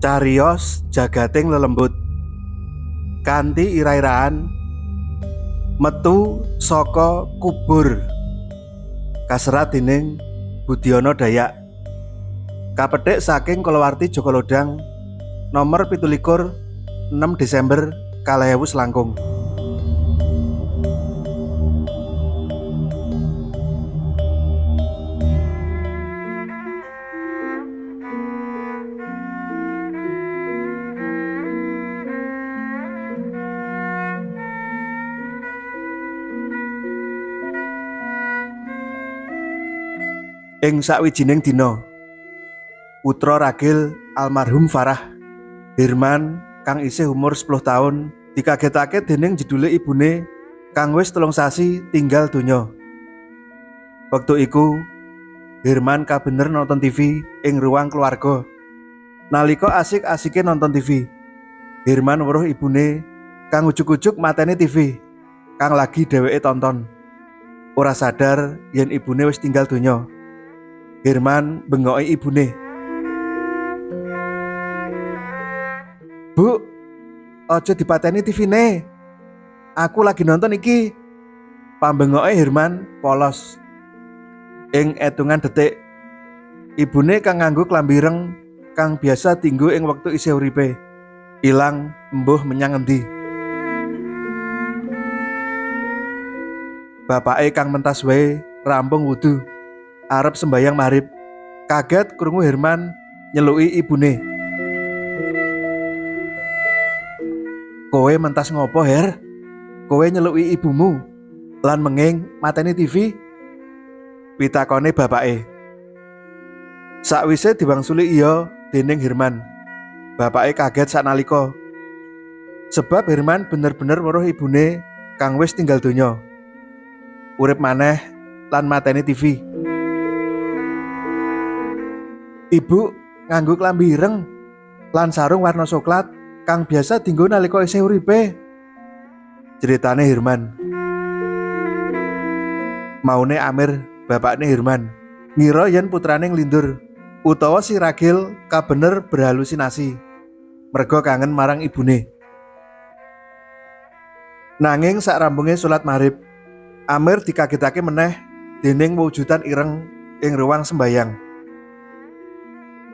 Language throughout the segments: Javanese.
Cariyos jagating lelembut kanthi ira-iraan metu saka kubur kaserat dening Budiono Dayak kapethik saking kulawarti Joko Lodang nomor 17 6 Desember 2000 langkung. Ing sawijining dina, putra ragil almarhum Farah Hirman kang isih umur 10 taun dikagetake dening jedule ibune kang wis 3 sasi tinggal donya. Wektu iku Hirman kabener nonton TV ing ruang keluarga. Nalika asik-asike nonton TV, Hirman weruh ibune kang ujug-ujug mateni TV kang lagi dheweke tonton. Ora sadar yen ibune wis tinggal donya. Hirman bengoki ibune. "Bu, aja dipateni TV-ne. Aku lagi nonton iki." Pambengoke Hirman polos. Ing etungan detik, ibune kang nganggo klambi ireng kang biasa dienggo ing wektu isih uripe ilang embuh menyang endi. Bapake kang mentas wae rampung wudu arep sembayang maghrib kaget krungu Hirman nyeluki ibune. "Kowe mentas ngopo, Her? Kowe nyeluki ibumu lan menging mateni TV?" pitakone bapake. Sakwise diwangsuli iya dening Hirman, bapake kaget saknalika. Sebab Hirman bener-bener weruh ibune kang wis tinggal donya urip maneh lan mateni TV. "Ibu nganggo klambi ireng lan sarung warna soklat kang biasa dienggo nalika isih uripe," ceritane Hirman. Maune Amir, bapakne Hirman, ngira yen putrane nglindur utawa si ragil kabener berhalusinasi merga kangen marang ibune. Nanging sakrampunge salat maghrib, Amir dikagetake meneh dening wujudan ireng ing ruang sembayang.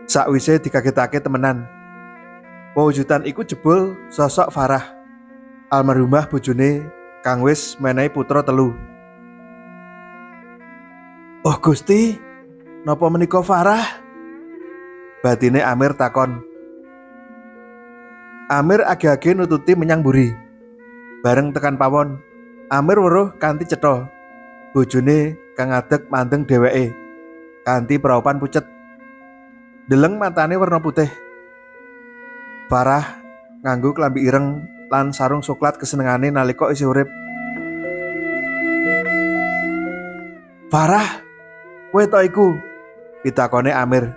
Sakwise dikagetake temenan, wujudan iku jebul sosok Farah, almarhumah bojone kang wis menehi putra 3. "Oh Gusti, napa menika Farah?" batine Amir takon. Amir age-age nututi menyang mburi. Bareng tekan pawon, Amir weruh kanthi cetha bojone kang ngadeg mandeng dheweke kanthi praupan pucet. Deleng matane werna putih. Farah nganggo klambi ireng lan sarung soklat kesenengane nalika isih urip. "Farah, kowe ta iku?" pitakone Amir.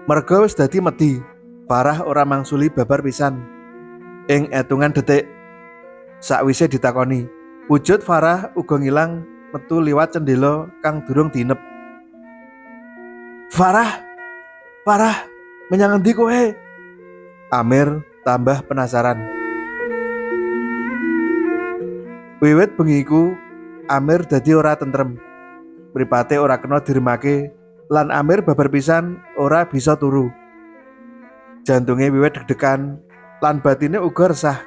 Merga wis dadi medhi, Farah ora mangsuli babar pisan. Ing etungan detik sakwise ditakoni, wujud Farah uga ngilang metu liwat cendela kang durung diinep. "Farah, Farah, menyang endi kowe?" Amir tambah penasaran. Wiwit bengi iku Amir dadi ora tentrem. Mripate ora kena diremake lan Amir babar pisan ora bisa turu. Jantunge wiwit deg-degan lan batine uga resah.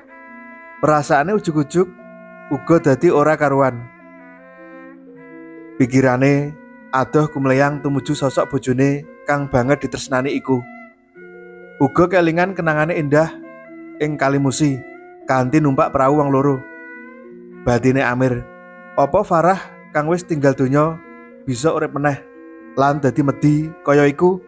Perasaane ujug-ujug uga dadi ora karuan. Pikirane adoh kumleyang tumuju sosok bojone kang banget ditresnani iku. Uga kelingan kenangane endah ing Kalimusi kanthi numpak perahu wong loro. Batine Amir, apa Farah kang wis tinggal donya bisa urip meneh lan dadi medhi kaya iku?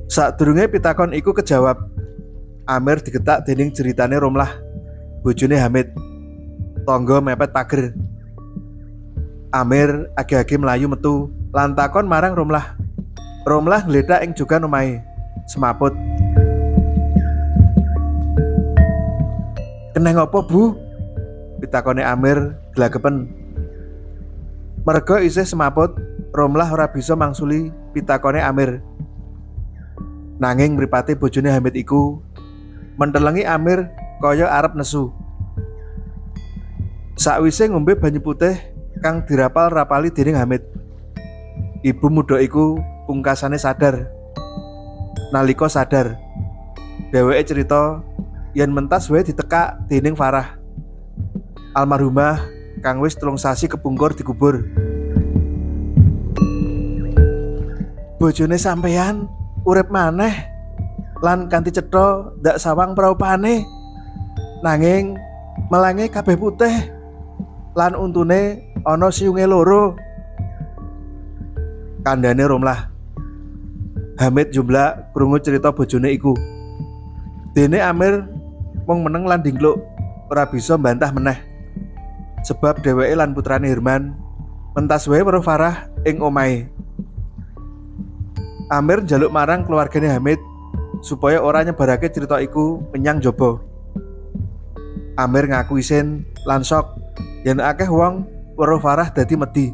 Sadurunge pitakon iku kejawab, Amir digetak dening ceritane Romlah, bojone Hamid. Tangga mepet pager. Amir age-age mlayu metu lan takon marang Romlah. Romlah ngledak ing jogan omahe, semaput. "Keneng apa, Bu?" pitakone Amir glagepen. Merga isih semaput, Romlah ora bisa mangsuli pitakone Amir. Nanging mripate bojone Hamid iku mentelengi Amir kaya arep nesu. Sakwise ngombe banyu putih kang dirapal-rapali dening Hamid, ibu muda iku pungkasane sadar. Nalika sadar, dheweke cerita yen mentas wae ditekak dening Farah, almarhumah kang wis 3 sasi kepungkur dikubur. Bojone sampeyan urip maneh lan kanthi cetha ndak sawang praupane, nanging melange kabeh putih lan untune ana siunge loro, kandhane Romlah. Hamid jumlah krungu cerita bojone iku. Dene Amir mung meneng lan dingkluk, ora bisa mbantah meneh. Sebab dheweke lan putrane Hirman mentas wae weruh Farah ing omahe. Amir njaluk marang keluargane Hamid supaya ora nyebarake cerita iku menyang jaba. Amir ngaku isin lan sok yen akeh wong weruh Farah dadi medhi.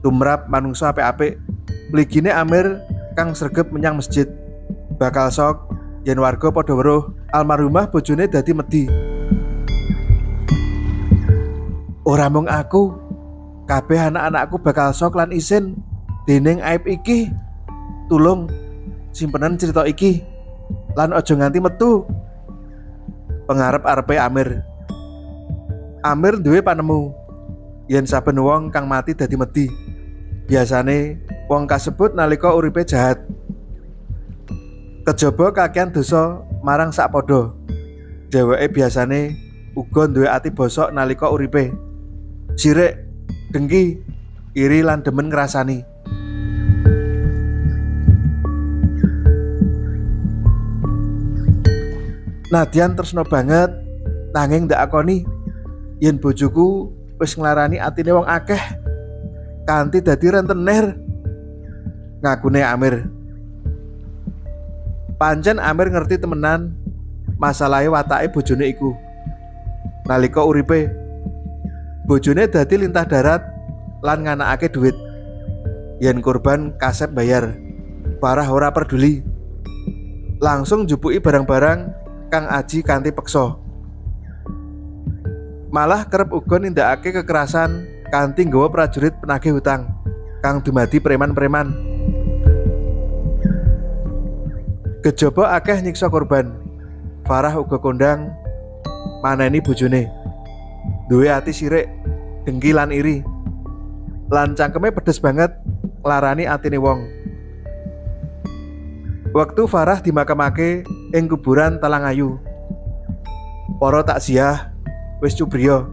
Tumrap manungsa apik-apik, mligine Amir kang sregep menyang masjid, bakal sok yen warga padha weruh almarhumah bojone dadi medhi. Ora mung aku, kabeh anak-anakku bakal sok lan isin dening aib iki. Tulung simpenan cerita iki lan aja nganti metu. Pengarep-arepe Amir. Amir duwe panemu yen saben wong kang mati dadi medhi. Biasane wong kasebut nalika uripe jahat, kejaba kakean dosa marang sakpada. Dheweke biasane uga duwe ati bosok nalika uripe, sirik, dengki, iri lan demen ngrasani. Nadyan tresna banget, nanging ndak akoni yen bojoku wis nglarani atine wong akeh kanthi dadi rentenir, ngakune Amir. Pancen Amir ngerti temenan masalahe watake bojone iku. Nalika uripe, bojone dadi lintah darat lan nganakake duit. Yen korban kasep bayar, Farah ora peduli. Langsung njupuki barang-barang kang aji kanthi peksa. Malah kerep uga nindakake kekerasan kanthi nggawa prajurit penagih hutang kang dumadi preman-preman. Kejaba akeh nyiksa korban, Farah uga kondang maneni bojone. Duwe ati sirik, dengki lan iri, lan cangkeme pedes banget nglarani atine wong. Waktu Farah dimakamake ing kuburan Talangayu, para takziah wis cubriya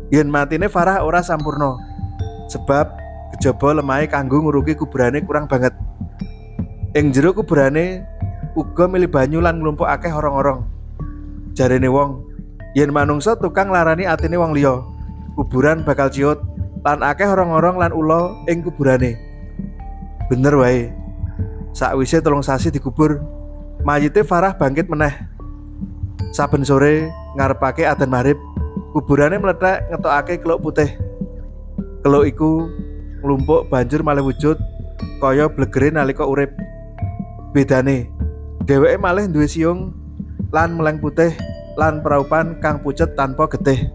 yen matine Farah ora sampurna, sebab kejaba lemahe kanggo nguruki kuburane kurang banget. Ing jero kuburane uga mili banyu lan nglumpukake horong-horong. Jarene wong, yen manungsa tukang larani atine wong liya, kuburan bakal ciut lan akeh horong-horong lan ula ing kuburane. Bener wae. Sakwise 3 sasi dikubur, mayite Farah bangkit meneh. Saben sore ngarepake adzan maghrib, kuburane mlethek ngetokake keluk putih. Keluk iku nglumpuk banjur malih wujud kaya blegere nalika urip. Bedane, dheweke malih duwe siung lan meleng putih lan praupan kang pucet tanpa getih.